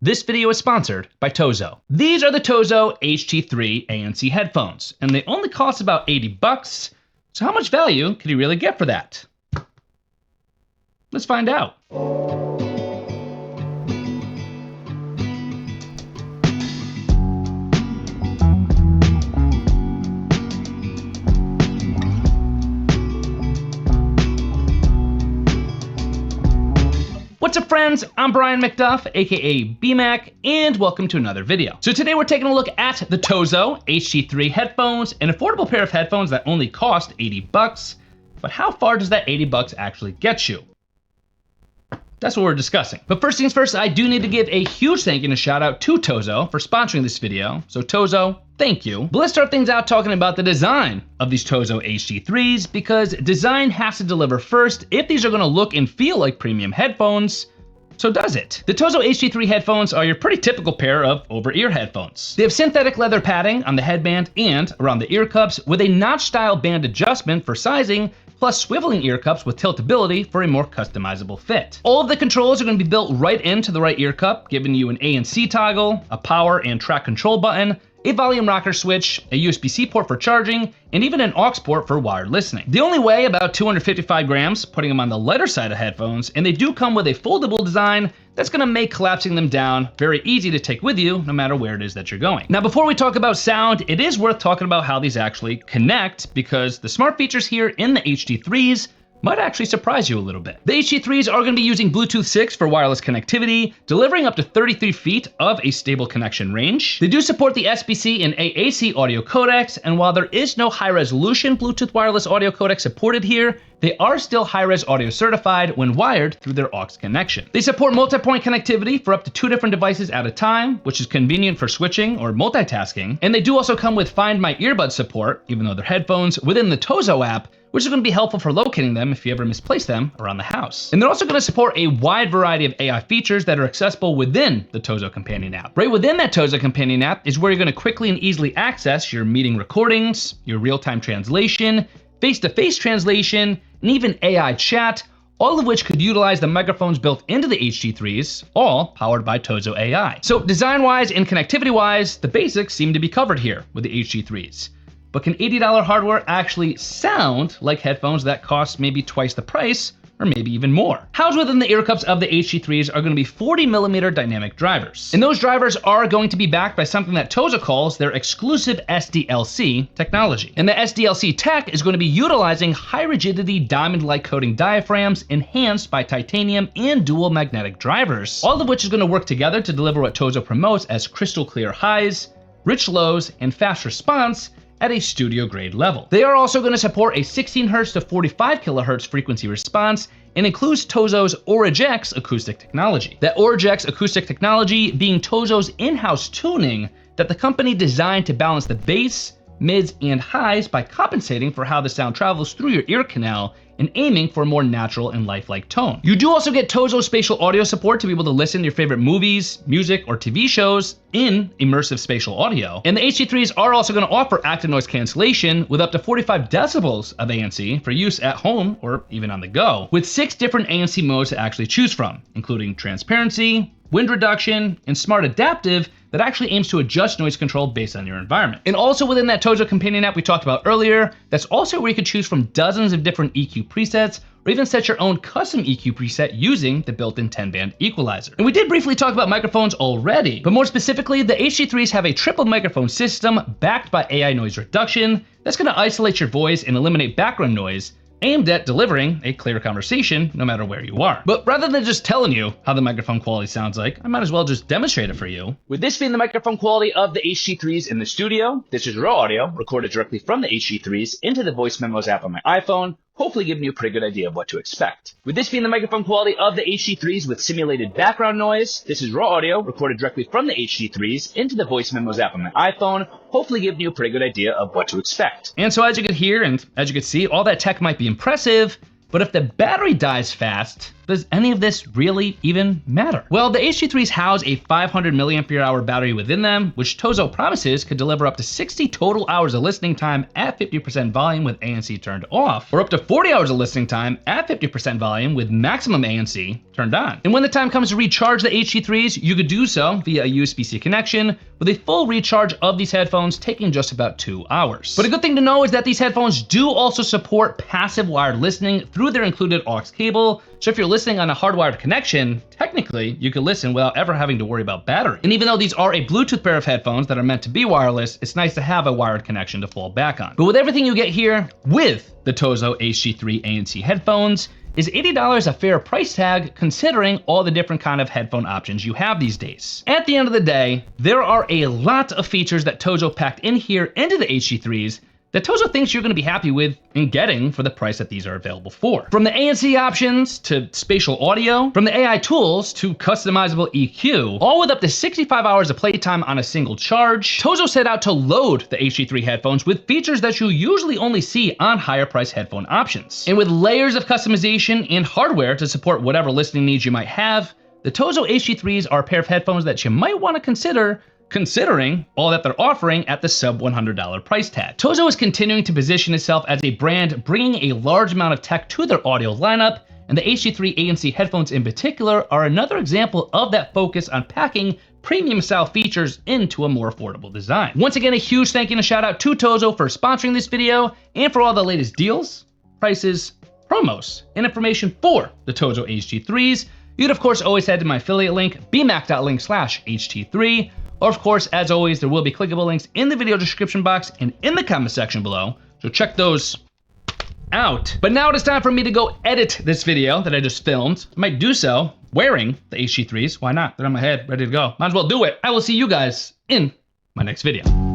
This video is sponsored by TOZO. These are the TOZO HT3 ANC headphones, and they only cost about 80 bucks. So how much value can you really get for that? Let's find out. What's up, friends? I'm Brian McDuff, aka BMac, and welcome to another video. So today we're taking a look at the TOZO HT3 headphones, an affordable pair of headphones that only cost 80 bucks. But how far does that 80 bucks actually get you? That's what we're discussing. But first things first, I do need to give a huge thank you and a shout out to TOZO for sponsoring this video. So TOZO, thank you. But let's start things out talking about the design of these TOZO HT3s, because design has to deliver first if these are gonna look and feel like premium headphones. So does it? The TOZO HT3 headphones are your pretty typical pair of over-ear headphones. They have synthetic leather padding on the headband and around the ear cups with a notch-style band adjustment for sizing, plus swiveling ear cups with tiltability for a more customizable fit. All of the controls are going to be built right into the right ear cup, giving you an ANC toggle, a power and track control button, a volume rocker switch, a USB-C port for charging, and even an aux port for wired listening. They only weigh about 255 grams, putting them on the lighter side of headphones, and they do come with a foldable design that's gonna make collapsing them down very easy to take with you, no matter where it is that you're going. Now, before we talk about sound, it is worth talking about how these actually connect, because the smart features here in the HT3s might actually surprise you a little bit. The HT3s are going to be using Bluetooth 6 for wireless connectivity, delivering up to 33 feet of a stable connection range. They do support the SBC and AAC audio codecs, and while there is no high-resolution Bluetooth wireless audio codec supported here, they are still high-res audio certified when wired through their aux connection. They support multi-point connectivity for up to 2 different devices at a time, which is convenient for switching or multitasking. And they do also come with Find My Earbuds support, even though they're headphones, within the TOZO app, which is going to be helpful for locating them if you ever misplace them around the house. And they're also going to support a wide variety of AI features that are accessible within the TOZO Companion app. Right within that TOZO Companion app is where you're going to quickly and easily access your meeting recordings, your real-time translation, face-to-face translation, and even AI chat, all of which could utilize the microphones built into the HT3s, all powered by TOZO AI. So design-wise and connectivity-wise, the basics seem to be covered here with the HT3s. But can $80 hardware actually sound like headphones that cost maybe twice the price, or maybe even more? Housed within the ear cups of the HT3s are going to be 40mm dynamic drivers. And those drivers are going to be backed by something that TOZO calls their exclusive SDLC technology. And the SDLC tech is going to be utilizing high rigidity diamond-like coating diaphragms enhanced by titanium and dual magnetic drivers, all of which is going to work together to deliver what TOZO promotes as crystal clear highs, rich lows, and fast response at a studio grade level. They are also going to support a 16 Hz to 45 kHz frequency response and includes TOZO's Aurigx acoustic technology. That Aurigx acoustic technology being TOZO's in-house tuning that the company designed to balance the bass, mids, and highs by compensating for how the sound travels through your ear canal and aiming for a more natural and lifelike tone. You do also get TOZO spatial audio support to be able to listen to your favorite movies, music, or TV shows in immersive spatial audio. And the HT3s are also going to offer active noise cancellation with up to 45 decibels of ANC for use at home or even on the go, with 6 different ANC modes to actually choose from, including transparency, wind reduction, and smart adaptive that actually aims to adjust noise control based on your environment. And also within that TOZO Companion app we talked about earlier, that's also where you could choose from dozens of different EQ presets, or even set your own custom EQ preset using the built-in 10-band equalizer. And we did briefly talk about microphones already, but more specifically, the HT3s have a triple microphone system backed by AI noise reduction that's gonna isolate your voice and eliminate background noise, aimed at delivering a clear conversation no matter where you are. But rather than just telling you how the microphone quality sounds like, I might as well just demonstrate it for you. With this being the microphone quality of the HT3s in the studio, this is raw audio recorded directly from the HT3s into the Voice Memos app on my iPhone, hopefully giving you a pretty good idea of what to expect. With this being the microphone quality of the HT3s with simulated background noise, this is raw audio recorded directly from the HT3s into the Voice Memos app on my iPhone, hopefully giving you a pretty good idea of what to expect. And so as you can hear and as you can see, all that tech might be impressive, but if the battery dies fast, does any of this really even matter? Well, the HT3s house a 500 mAh battery within them, which TOZO promises could deliver up to 60 total hours of listening time at 50% volume with ANC turned off, or up to 40 hours of listening time at 50% volume with maximum ANC turned on. And when the time comes to recharge the HT3s, you could do so via a USB-C connection, with a full recharge of these headphones taking just about 2 hours. But a good thing to know is that these headphones do also support passive wired listening through their included aux cable, so if you're listening on a hardwired connection, technically you can listen without ever having to worry about battery. And even though these are a Bluetooth pair of headphones that are meant to be wireless, it's nice to have a wired connection to fall back on. But with everything you get here with the TOZO HT3 ANC headphones, is $80 a fair price tag considering all the different kind of headphone options you have these days? At the end of the day, there are a lot of features that TOZO packed in here into the HT3s that TOZO thinks you're gonna be happy with in getting for the price that these are available for. From the ANC options to spatial audio, from the AI tools to customizable EQ, all with up to 65 hours of playtime on a single charge, TOZO set out to load the HT3 headphones with features that you usually only see on higher price headphone options. And with layers of customization and hardware to support whatever listening needs you might have, the TOZO HT3s are a pair of headphones that you might wanna consider considering all that they're offering at the sub $100 price tag. TOZO is continuing to position itself as a brand bringing a large amount of tech to their audio lineup, and the HT3 ANC headphones in particular are another example of that focus on packing premium style features into a more affordable design. Once again, a huge thank you and a shout out to TOZO for sponsoring this video and for all the latest deals, prices, promos, and information for the TOZO HT3s. You'd of course always head to my affiliate link, bmac.link/HT3, or of course, as always, there will be clickable links in the video description box and in the comment section below, so check those out. But now it is time for me to go edit this video that I just filmed. I might do so wearing the HT3s, why not? They're on my head, ready to go. Might as well do it. I will see you guys in my next video.